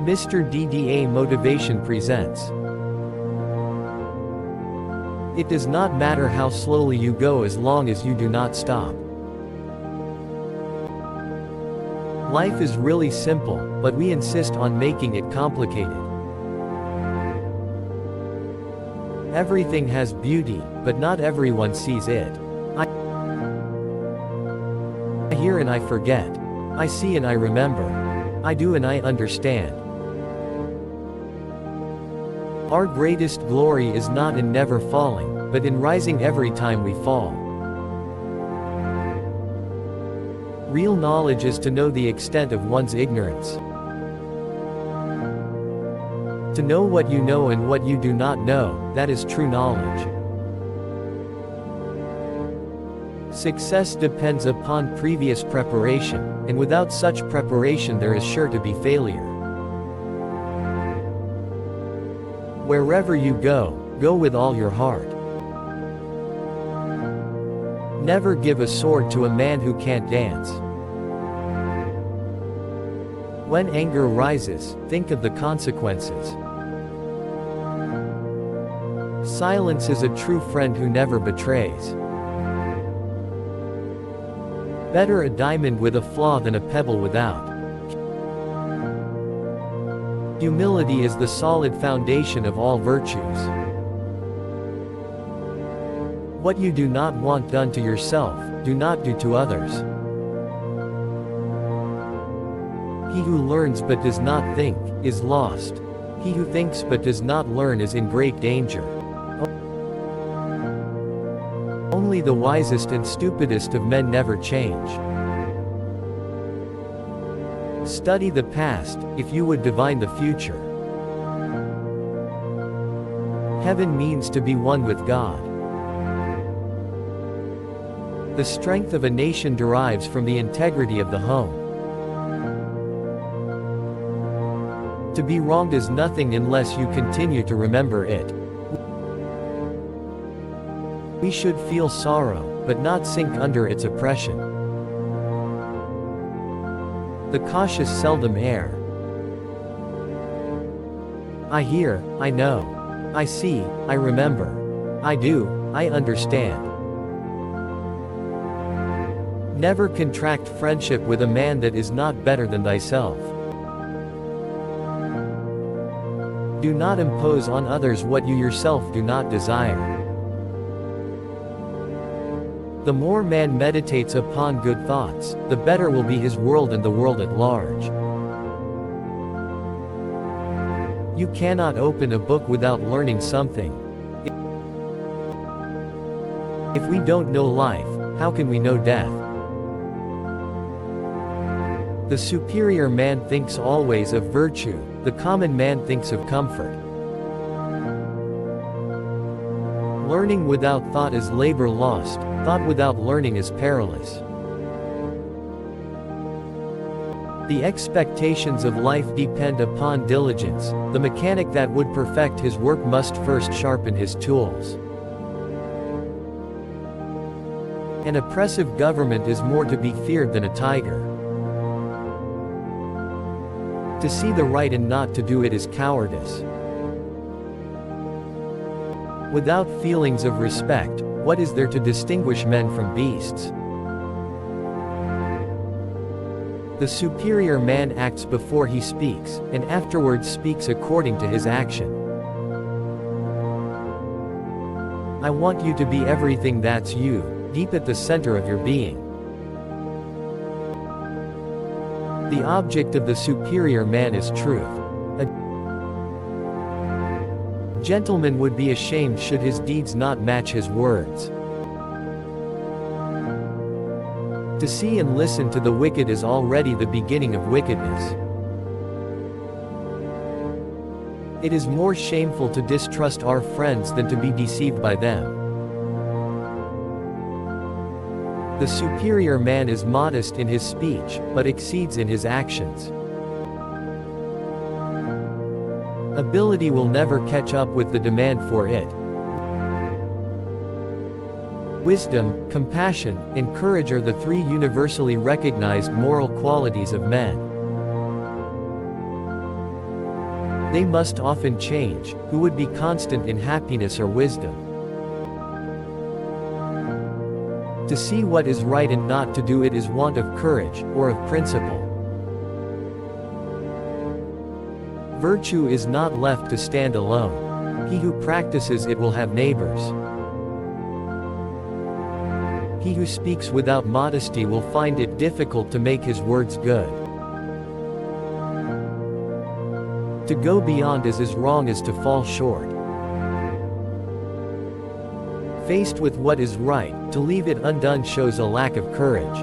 Mr. DDA Motivation presents. It does not matter how slowly you go as long as you do not stop. Life is really simple, but we insist on making it complicated. Everything has beauty, but not everyone sees it. I hear and I forget. I see and I remember. I do and I understand. Our greatest glory is not in never falling, but in rising every time we fall. Real knowledge is to know the extent of one's ignorance. To know what you know and what you do not know, that is true knowledge. Success depends upon previous preparation, and without such preparation there is sure to be failure. Wherever you go, go with all your heart. Never give a sword to a man who can't dance. When anger rises, think of the consequences. Silence is a true friend who never betrays. Better a diamond with a flaw than a pebble without. Humility is the solid foundation of all virtues. What you do not want done to yourself, do not do to others. He who learns but does not think, is lost. He who thinks but does not learn is in great danger. Only the wisest and stupidest of men never change. Study the past, if you would divine the future. Heaven means to be one with God. The strength of a nation derives from the integrity of the home. To be wronged is nothing unless you continue to remember it. We should feel sorrow, but not sink under its oppression. The cautious seldom err. I hear, I know. I see, I remember. I do, I understand. Never contract friendship with a man that is not better than thyself. Do not impose on others what you yourself do not desire. The more man meditates upon good thoughts, the better will be his world and the world at large. You cannot open a book without learning something. If we don't know life, how can we know death? The superior man thinks always of virtue, the common man thinks of comfort. Learning without thought is labor lost, thought without learning is perilous. The expectations of life depend upon diligence. The mechanic that would perfect his work must first sharpen his tools. An oppressive government is more to be feared than a tiger. To see the right and not to do it is cowardice. Without feelings of respect, what is there to distinguish men from beasts? The superior man acts before he speaks, and afterwards speaks according to his action. I want you to be everything that's you, deep at the center of your being. The object of the superior man is truth. A gentleman would be ashamed should his deeds not match his words. To see and listen to the wicked is already the beginning of wickedness. It is more shameful to distrust our friends than to be deceived by them. The superior man is modest in his speech, but exceeds in his actions. Ability will never catch up with the demand for it. Wisdom, compassion, and courage are the three universally recognized moral qualities of men. They must often change, who would be constant in happiness or wisdom. To see what is right and not to do it is want of courage, or of principle. Virtue is not left to stand alone. He who practices it will have neighbors. He who speaks without modesty will find it difficult to make his words good. To go beyond is as wrong as to fall short. Faced with what is right, to leave it undone shows a lack of courage.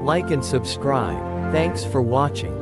Like and subscribe. Thanks for watching.